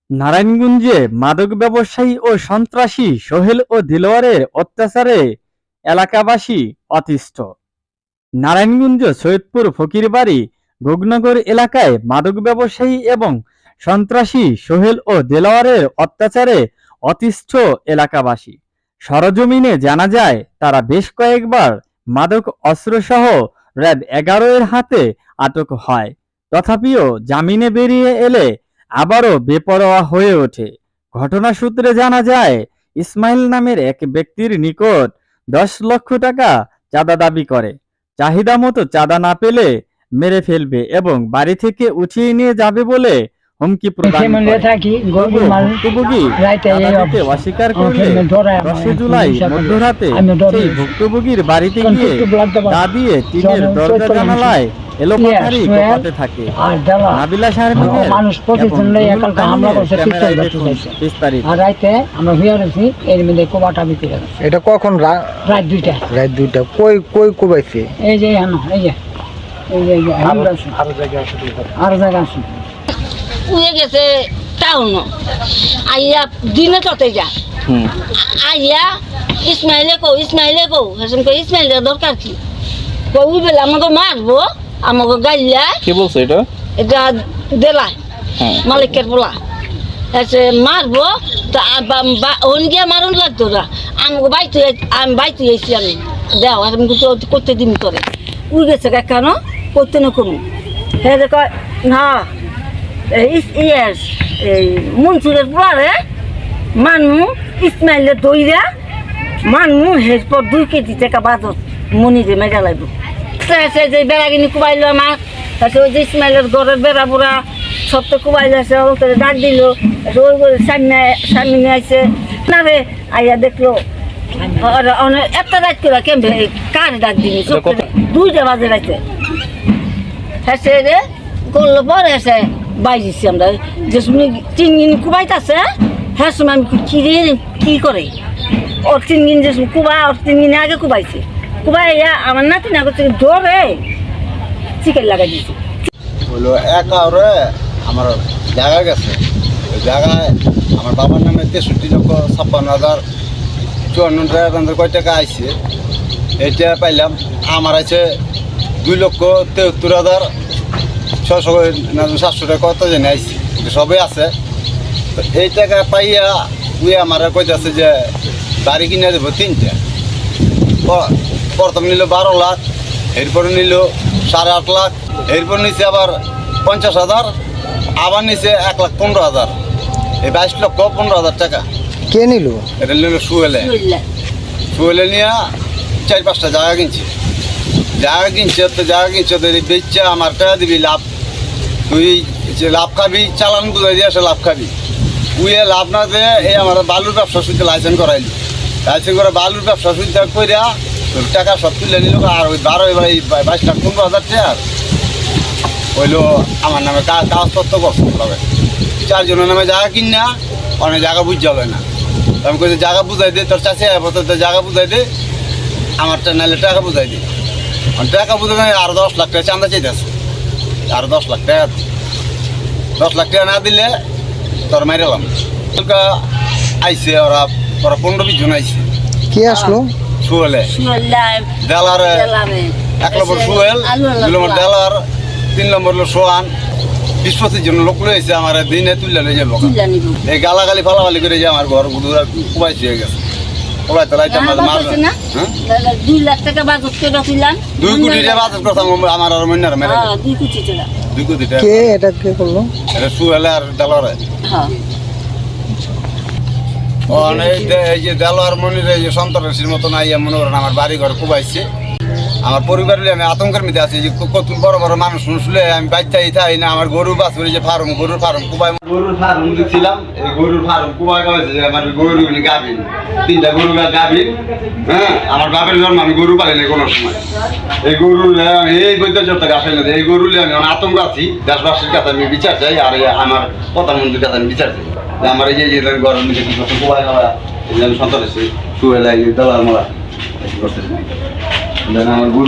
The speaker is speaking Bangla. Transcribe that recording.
নারায়ণগঞ্জে মাদক ব্যবসায়ী ও সন্ত্রাসী সোহেল ও দিলওয়ারের অত্যাচারে এলাকাবাসী অতিষ্ঠ। নারায়ণগঞ্জ সৈয়দপুর ফকিরবাড়ি ভোগনগর এলাকায় মাদক ব্যবসায়ী এবং সন্ত্রাসী সোহেল ও দেলোয়ারের অত্যাচারে অতিষ্ঠ এলাকাবাসী। সরজমিনে জানা যায়, তারা বেশ কয়েকবার মাদক অস্ত্রসহ র্যাব 11 এর হাতে আটক হয়। তথাপিও জামিনে বেরিয়ে এলে আবারও বেপরোয়া হয়ে ওঠে। ঘটনা সূত্রে জানা যায়, ইসমাইল নামের এক ব্যক্তির নিকট 10 লক্ষ টাকা চাঁদা দাবি করে। চাহিদা মতো চাঁদা না পেলে মেরে ফেলবে এবং বাড়ি থেকে উঠিয়ে নিয়ে যাবে বলে হুমকি প্রদান করে। ভুক্তভোগী চাঁদা দিতে অস্বীকার করলে 10 জুলাই মধ্যরাতে সেই ভুক্তভোগীর বাড়িতে গিয়ে দা দিয়ে টিনের দরজা জানালায় এলোপাথারি কোপাতে থাকে। নাবিলা শারমিনের বিস্তারিত। এটা কখন? রাত 2টা। কই কোবাইছে? এই যে আরো জায়গা আছে উয়ে গেছে টাউন আইয়া দিনে ততে যা আইয়া ইসমাইলে কো হাসন কো ইসমাইলের দরকার কি কই বেলা আমাকে মারবো আমাকে গাইলা কি বলছে এটা দেলা মালিকের বলা এসে মারবো তো ওন গিয়ে মারুন লাগতো না আমাকে আমি বাইতে এসেছি আমি দেও আমি করতে দিন করে উই গেছে কেন করতে না কোনো হে কয় না এই মনসুরের পরে মানু ইসমাইলের দইরা মানু এরপর 2 কেজি টাকা বাজত মনিরে মেগা লাগবে যে বেড়াগিনি কুবাইলো আমার ওই যে ইসমাইলের ঘরের বেড়া বুড়া সব তো কুবাইলো আছে ওকে ডাক দিল ওই করে সামনে আইসে না রে আইয়া দেখলো একটা রাত করে কেমবে কার ডাক দিনি 2টা বাজে রাইতে হেসে রে করলো পরে এসে বাইরেছি আমরা যে সময় 3 দিন কুবাইতেছে হ্যাঁ সময় আমি কি করে ওর 3 দিন যে কুবাই ওর 3 দিন আগে কুবাইছে কুবাইয়া আমার নাতি না করছে ধরে চিকেন লাগাই দিয়েছে হলো একা ওরে আমার জায়গা গেছে ওই জায়গায় আমার বাবার নামে 63,56,054 কয় টাকা আইছে এটা পাইলাম আমার আছে 2,73,600 টাকা কত জানি আইছে সবই আছে এই টাকা পাইয়া উই আমার কইতেছে যে বাড়ি কিনে দেবো 3টা প্রথম নিল 12 লাখ এরপরে নিল 8.5 লাখ এরপর নিচে আবার 50,000 আবার নিচে 1,15,000 এই 22,15,000 টাকা কে নিল? এটা নিল সুহেলে নিয়ে 4-5টা জায়গা কিনছে তো জায়গা কিনছে তো বেচছে আমার টাকা দিবি লাভ তুই যে লাভ খাবি চালান বুঝাই দিয়ে আসে লাভ খাবি উইয়ে লাভ না দিয়ে এই আমার বালুর ব্যবসা সুবিধা লাইসেন্স করাইলি লাইসেন্স করে বালুর ব্যবসা সুবিধা করিয়া টাকা সব তুলে নিল আর ওই 22,15,000 টাকা হইলো আমার নামে কাগজপত্র করছে 4 জনের নামে জায়গা কিন না অনেক জায়গা বুঝ যাবে না আমি কই জায়গা বুঝাই দে তোর চাষে জায়গা বুঝাই দে আমারটা নাহলে টাকা বুঝাই দে টাকা বুঝাই আর 10 লাখ টাকা চাঁদা চাইতেছে আর 10 লাখ টাকা 10 লাখ টাকা না দিলে তোর মাইরালাম আইসে ওরা 15-20 জন আইসে। কে আসলো? সুহেলে দেলার 1 নম্বর সুহেল 2 নম্বর দেলার 3 নম্বর হলো সোহান 20-25 জন লোক লইছে আমার দিনে তুললে লই যাবো এই গালাগালি ফালাগালি করে যে আমার ঘর কুবাইছে হয়ে গেছে ওলাই তোলাই মার 2 লাখ টাকা বাজেট করে দিলাম 2 কোটি টাকা বাজেট করতাম আমার আর মইনার মেরে 2 কোটি টাকা 2 কোটি টাকা কে এটা কে করলো? এটা সুহেলে আর দেলারে হ্যাঁ এই যে দেলোয়ার মনির এই যে সন্ত্রাসীর মতন আইয়া মনে করেন আমার বাড়ি ঘর কুবাইছে আমার পরিবার আমি আতঙ্কের মধ্যে আছি যে কত বড় বড় মানুষ শুনলে আমি বাচ্চাই থাই না আমার গরু বাস করে যে গরুর ফার্ম কুবাই গরুর ফার্ম ছিলাম এই গরুর ফার্ম কুবাই গেছে যে আমার গরু গাভিন 3টা গরু গাভিন হ্যাঁ আমার বাপের জন্ম আমি গরু পালি না কোনো সময় এই গরু এই বৈদ্য যত আসে না এই গরু আমি আতঙ্ক আছি দেশবাসীর কাছে আমি বিচার চাই আর আমার প্রধানমন্ত্রীর কাছে আমি বিচার চাই আমার এই যে গরম নিচে কি করতে কুবাই হওয়া এই যে আমি সন্ত্রাসী শুয়ে লাগে দেওয়ার মারা করতেছি আমার গরু